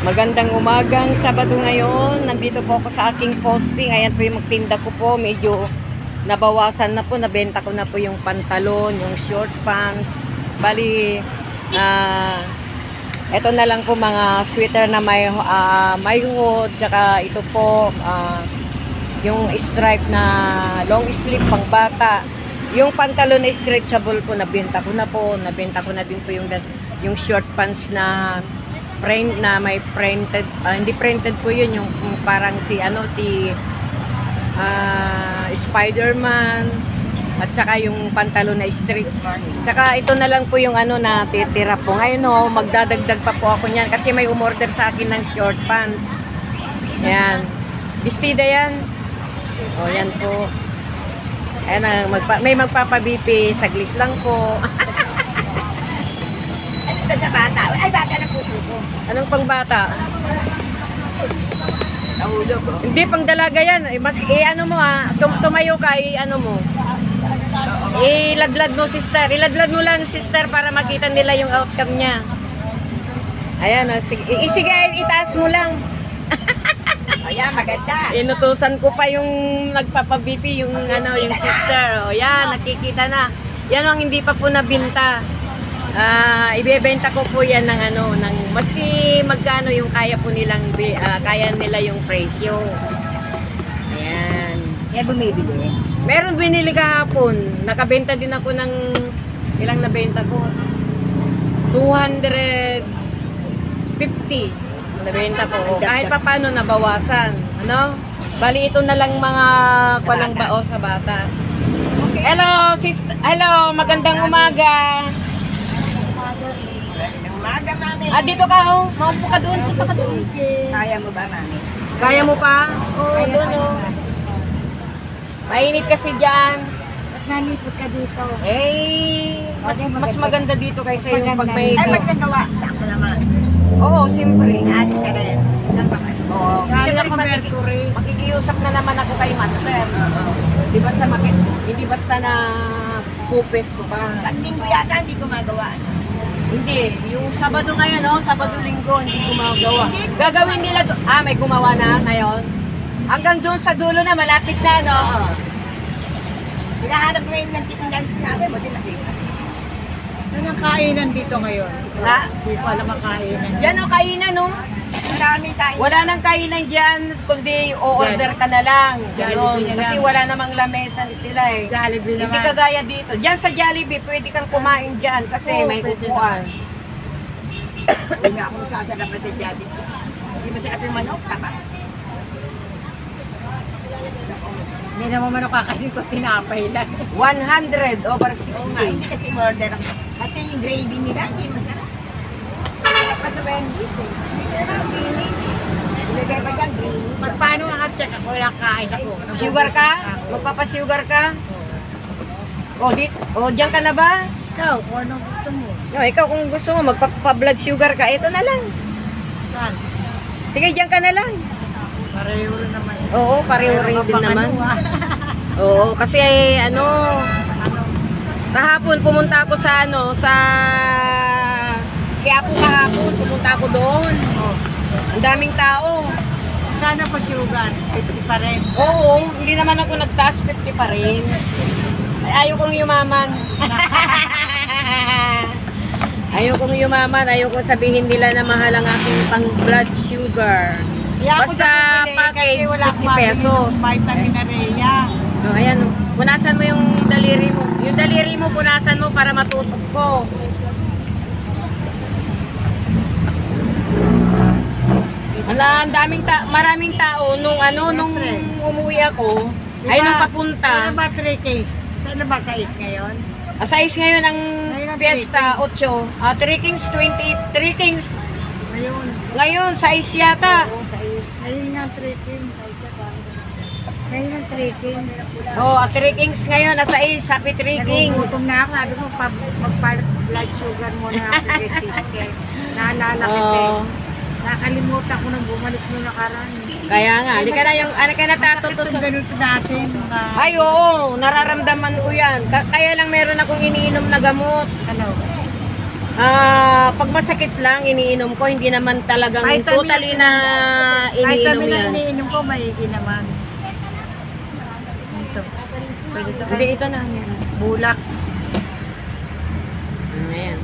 Magandang umagang Sabado ngayon. Nandito po ako sa aking posting. Ayan po yung magtinda ko po. Medyo nabawasan na po. Nabenta ko na po yung pantalon, yung short pants. Bali, ito na lang po mga sweater na may hood. Tsaka ito po, yung stripe na long sleeve pang bata. Yung pantalon na stretchable po, nabenta ko na po. Nabenta ko na din po yung short pants na print na may printed, hindi printed po yun, yung parang si Spider-Man at saka yung pantalon na stretch. Tsaka ito na lang po yung na titira po. Ngayon magdadagdag pa po ako niyan kasi may umorder sa akin ng short pants. Yan. Bestida yan. O yan po. Ayan, may magpapabipi. Saglit lang po. Sa bata. Ay, bata na puso ko. Anong pang bata? Nahulog ko. Hindi, pang dalaga yan. Mas, tumayo ka, mo. Iladlad mo, sister. Iladlad mo lang, sister, para makita nila yung outcome niya. Ayan, sige. Sige, itaas mo lang. Ayan, maganda. Inutusan ko pa yung nagpapabipi, yung yung sister. O yan, nakikita na. Yan ang hindi pa po nabinta. Ibebenta ko po yan ng maski magkano yung kaya po nilang kaya nila yung presyo. Ayan. Kaya bumibili. Meron binili kahapon. Nakabenta din ako ng ilang nabenta ko. 250. Nabenta ko. Kahit pa paano nabawasan. Bali ito na lang mga panang bao sa bata. Okay. Hello, sister. Hello, magandang umaga. Umaga, mami. Dito ka, maupo ka doon, punta ka doon. Kaya mo ba, mami? Kaya mo pa? Oo, doon, Mainit kasi dyan. Ba't nalipot ka dito? Mas maganda dito kaysa yung pag may... Ay, magkagawa. Saan ko naman? Oo, siyempre. Alis ka na yan. Saan pa kayo? Oo. Siyempre, makikiusap na naman ako kay Master. Di basta hindi basta na pupesto ka. Pag linggo yata, hindi gumagawa. Hindi. Yung Sabado ngayon, Sabado-Linggo, hindi gumagawa. Gagawin nila to. May gumawa na ngayon. Hanggang doon sa dulo na, malapit na, no? Hinahanap mo yung nagtitindan namin mo din nakita. Ano ang kainan dito ngayon? Ha? Hindi ko alam ang kainan. Yan ang kainan, no? Marami tayo. Wala nang kainan dyan, kundi o-order ka na lang. Jollibee na Kasi lang. wala namang lamesa sila eh. Jollibee Hindi naman. kagaya dito. Diyan sa Jollibee, pwede kang kumain dyan kasi Oo, may pwede upuan. Hindi nga ako sasarap na sa jabi. Hindi masarap yung manok, tama. Hindi naman man nakakain ko, tinapay lang. 100 over Hindi 60. kasi order ako. Pati yung gravy nila, hindi masarap. Masarap pa sa Wendy's eh. Ilagay pa dyan, gravy. Paano makacheck ako? Wala kain ako. Sugar ka? Magpapasugar ka? Diyan ka na ba? Ikaw, kung anong gusto mo. No, ikaw kung gusto mo magpapa-blood sugar ka, ito na lang. Saan? Sige, diyan ka na lang. Pareho rin naman. Oo, pareho rin din naman. Oo, kasi kahapon pumunta ako sa Quiapo kahapon, pumunta ako doon. Ang daming tao. Sana pa sugar, 50 pa rin. Oo, hindi naman ako nagtaas, 50 pa rin. Ayaw kong yumaman. Ayaw kong yumaman, ayaw kong sabihin nila na mahal ang aking pang blood sugar. Basta package, 50 pesos. Vitamin na Rhea. Ayan, punasan mo yung daliri mo. Yung daliri mo, punasan mo para matusok ko. Maraming tao nung umuwi ako, ay nung papunta. Ano ba 3 case? Ano ba sa is ngayon? Sa is ngayon ang Ngayon ang piyesta, 8. 3 Kings, 3 Kings. Ngayon. Ngayon, sa is yata. Oo, sa is. Ngayon ang 3 case. Ngayon ang 3 case. 3 Kings ngayon, nasa is. Happy 3 Kings. Nagugutom na ako. Sabi ko, mag-blood sugar muna ako kay sister. Naalala kita eh. Nakalimutan ko nang bumalik mo nakaraan. Kaya nga, halika na yung, ka natatuto sa... Ganito natin. Ay, oo, nararamdaman ko yan. Kaya lang meron akong iniinom na gamot. Ano? Pag masakit lang, iniinom ko. Hindi naman talagang Vitamin totally na iniinom Vitamin na yan. iniinom ko, maigi naman. Ito. Pwede ito Hindi, kayo. ito na. Bulak. Ayan.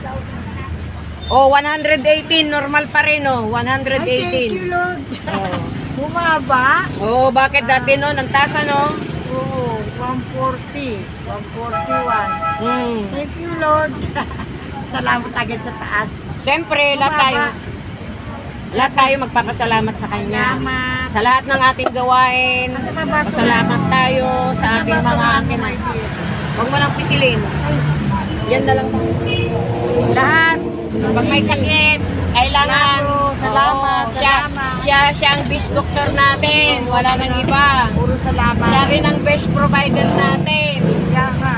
Oh, 118. Normal pa rin, oh. Ay, thank you, 118. Lord. Oh. Bumaba. Oh, bakit dati no? Ang taas, ano? Oo, 140. 141. Hmm. Thank you, Lord. Salamat agad sa taas. Siyempre, lahat tayo magpapasalamat sa Kanya. Salamat. Sa lahat ng ating gawain, pasalamat tayo sa ating mga Huwag mo lang pisilin. Yan na lang. Lahat. Pag may sakit, kailangan. Salamat, Oo, salamat. siya ang best doctor natin. Wala nang iba. Puro salamat. Siya rin ang best provider natin. Kaya nga.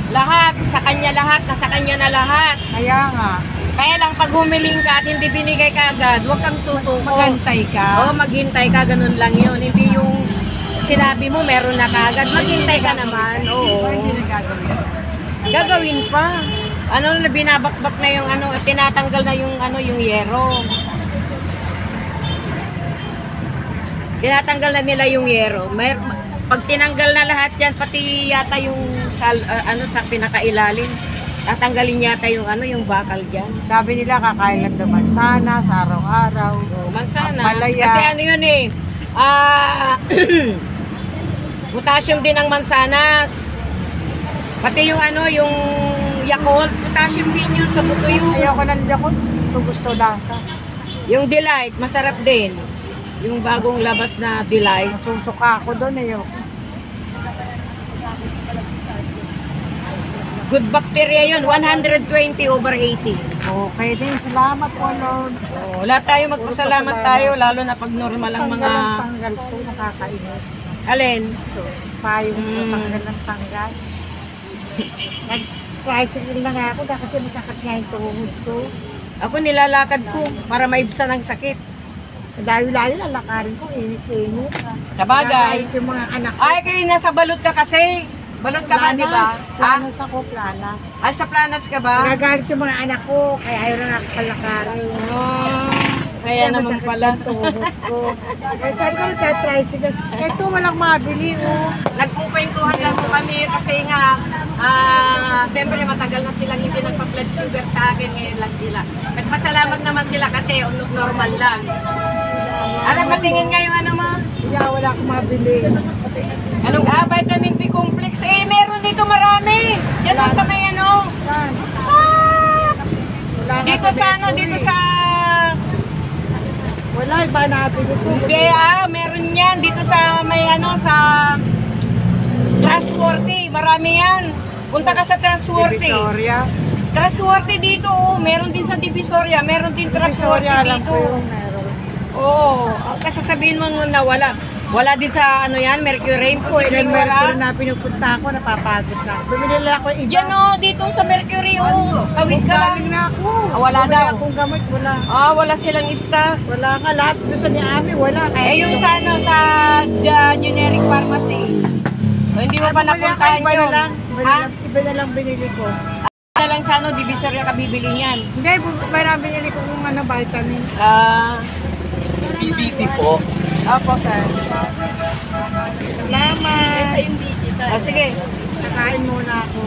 Lahat, sa kanya lahat, nasa kanya na lahat. Kaya nga. Kaya lang pag humiling ka at hindi binigay ka agad, huwag kang susuko. Magantay ka. Oo, maghintay ka, ganun lang yun. Hindi yung sinabi mo, meron na kaagad. Maghintay ka naman, oo. Hindi na gagawin. Gagawin pa. Ano na binabakbak na yung ano, tinatanggal na yung ano, yung yero. Tinatanggal na nila yung yero. Pag tinanggal na lahat yan, pati yata yung ano sa pinakailalim, tatanggalin yata yung ano, yung bakal diyan. Sabi nila kakain lang naman sana sa araw-araw. Mansanas. Malaya. Kasi ano yun eh, potassium din ang mansanas. Pati yung ano, yung Yakult, potassium din yun sa buto yun. Ayoko ng Yakult. Ito gusto lasa. Yung Delight, masarap din. Yung bagong labas na Delight. Masusuka ako doon eh. Good bacteria yun, 120/80. Okay din. Salamat po, Lord. Oh, lahat tayo magpasalamat tayo, lalo na pag normal ang mga... Tanggal to, nakakainis. Alin? Ito, payong ito, tanggal ng tanggal. Nag-tricycle na nga ako kasi masakit nga yung tuhod ko. Ako nilalakad ko para maibsan ang sakit. Layo-layo na lakarin ko, init-init. Sa bagay. Nagagalit yung mga anak ko. Ay, kayo nasa balot ka kasi. Balot ka ba, di ba? Planas ako, planas. Ay, sa planas ka ba? Nagagalit yung mga anak ko, kaya ayaw na nakalakarin. Kaya naman pala. Tuhod ko. Eh, sabi ko, nagka-tricycle. Ito, walang mabili, oh. Nagpupwentuhan lang po kami kasi nga, siyempre matagal na silang hindi nagpa-blood sugar sa akin, ngayon lang sila. Nagpasalamat naman sila kasi normal lang. Ano, patingin nga yung ano mo? Kaya wala akong mabili. Anong vitamin B complex? Eh, meron dito marami. Yan sa may ano. Saan? Sa... Wala nga Dito sa ano, dito sa... Wala, iba nabili ko. Hindi meron yan. Dito sa may ano, sa... Trustworthy. Marami yan. Punta ka sa Trustworthy. Divisoria. Trustworthy dito, oh. Meron din sa Divisoria. Meron din Trustworthy Divisoria lang dito. po yung meron. Oo. Kasi sabihin mo na wala. Wala din sa ano yan, Mercury. Ko, ilan Mercury Wala. na pinupunta ako, napapagod na. Bumili lang ako iba. Yan oh, dito sa Mercury, oh. Tawid ka lang. Galing na ako. Wala Bumili daw. akong gamot, wala. Wala silang stock. Wala ka, lahat doon sa Miami, wala. Eh, yung sa ano, sa generic pharmacy. So, hindi mo pa napuntahan Iba na yun. lang. Ha? Iba na lang binili ko. Na lang sa ano, Divisoria ka bibili niyan. Hindi, marami binili ko kung ano, vitamin. PBB po. Opo, sir. Salamat. Sige. Nakain muna ako.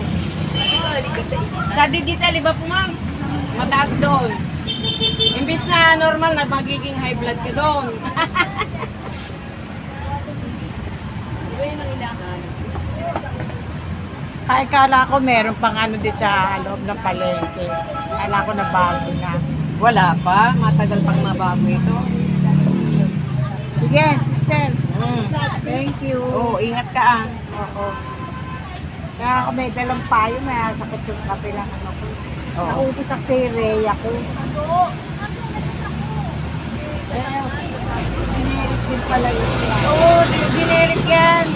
Sa digital, iba po ma'am. Mataas doon. Imbis na normal na magiging high blood ka doon. Kaya kala ko meron pang ano din sa loob ng palengke. Kala ko na bago na. Wala pa. Matagal pang mabago ito. Sige, sister. Thank you. Oo, ingat ka Oo. Kaya ako may dalang payo, may sakit yung kape lang ano ko. Oo. Naubos ako sa Rhea ko. Inirit din pala yun. Oo, generic yan.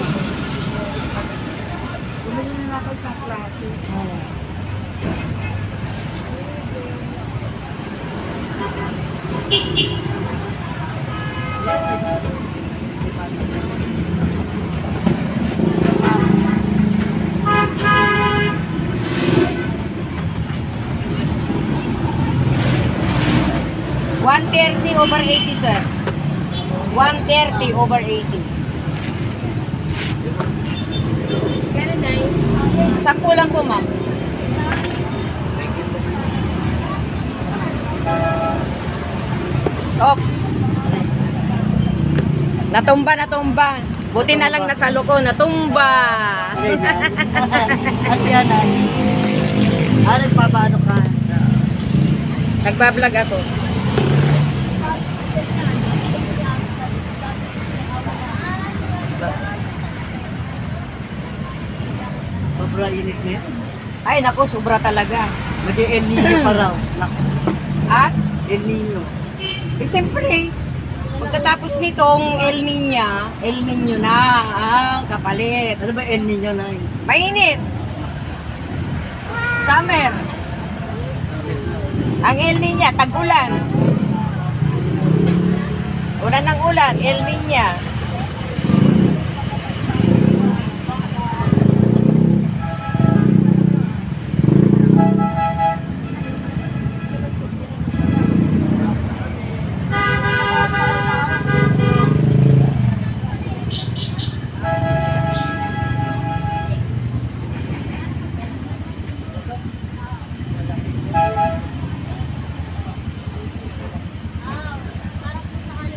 Bumili na ako sa klase. 130 over 80, sir. 130 over 80. Ganun na yun. 10 lang po, ma'am. Oops. Natumba. Buti na lang nasa loko, natumba. At yan ay. Nagpapaano ka? Nagbablog ako. Sobrang init na yan. Ay, naku, sobra talaga. Mag-El Nino pa raw. Naku, At, El Nino. siyempre, pagkatapos nitong El Nino na ang kapalit. Ano ba El Nino na yun? Mainit. Summer. Ang El Nino, tag-ulan. Ulan ng ulan, El Nino.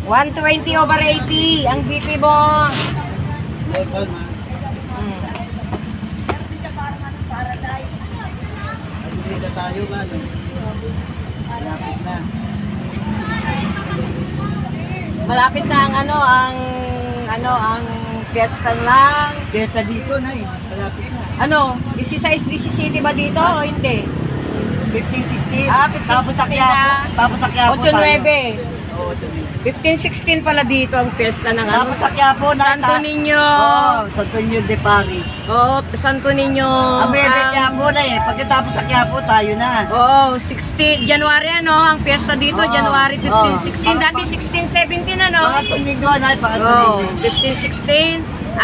$120 over 80 ang BP mo. Dito tayo ba? Malapit na. Malapit na ang fiesta lang. Beta dito na eh. Malapit na. Ano, 16-17 ba dito o hindi? 15-16. Ah, 15-16 Tapos sa na. Quiapo. Tapos sa Quiapo 8-9. Oo, 8-9. 15-16 pala dito ang fiesta ng Tapos sa Quiapo na. Santo Niño. Oo, Santo Niño de Paris. Oo, Santo Niño. Amebe Quiapo na eh. Pagkatapos sa Quiapo tayo na. Oo, 16 January ano, ang fiesta dito, Oo. January 15, Oo. 16, dati 16, 17 ano. Mga Tunigo na eh. Mga Oh, Tunigo.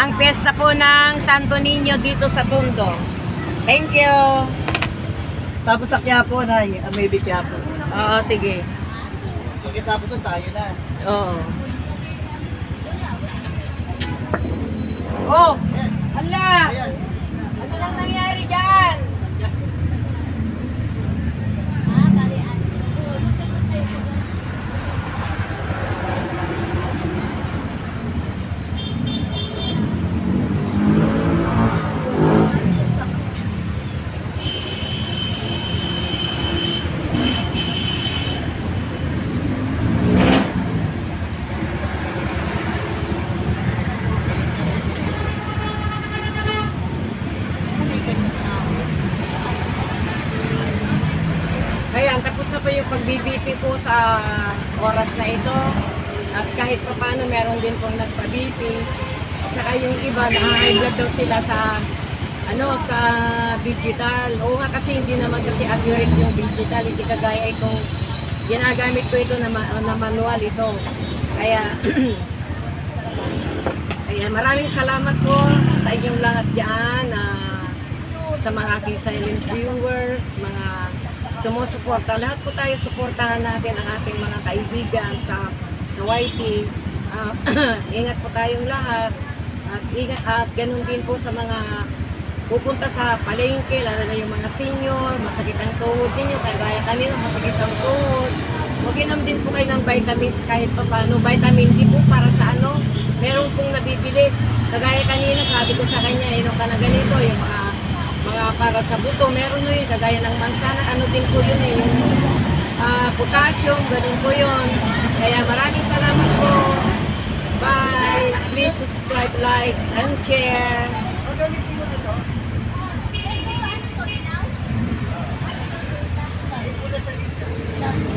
15-16 ang fiesta po ng Santo Niño dito sa Tondo. Thank you. Tapos sa Quiapo na eh. Amebe Quiapo. Oo, sige. Pagkatapos na tayo na. Oo. Oh, hala. Ayan. Ano lang nangyari dyan? Ayan, tapos na po yung pag-BBP po sa oras na ito. At kahit pa paano, meron din pong nagpa-BP. At saka yung iba, na-high blood daw sila sa sa digital. Oo nga, kasi hindi naman kasi accurate yung digital. Hindi kagaya itong ginagamit ko ito na manual ito. Kaya, ayan, maraming salamat po sa inyong lahat dyan. Sa mga aking silent viewers, mga sumusuporta. Lahat po tayo suportahan natin ang ating mga kaibigan sa YT. Ingat po tayong lahat. At ganun din po sa mga pupunta sa palengke, lalo na yung mga senior, masakit ang tuhod ninyo, kagaya kanina masakit ang tuhod. Mag-inom din po kayo ng vitamins kahit pa paano. Vitamin D po para sa meron pong nabibili. Kagaya kanina, sabi ko sa kanya, inom ka na ganito, yung mga para sa buto, meron yun, kagaya ng mansana, din po yun yung potassium, ganun po yun. Kaya maraming salamat po. Bye! Please subscribe, likes, and share.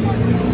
Thank you.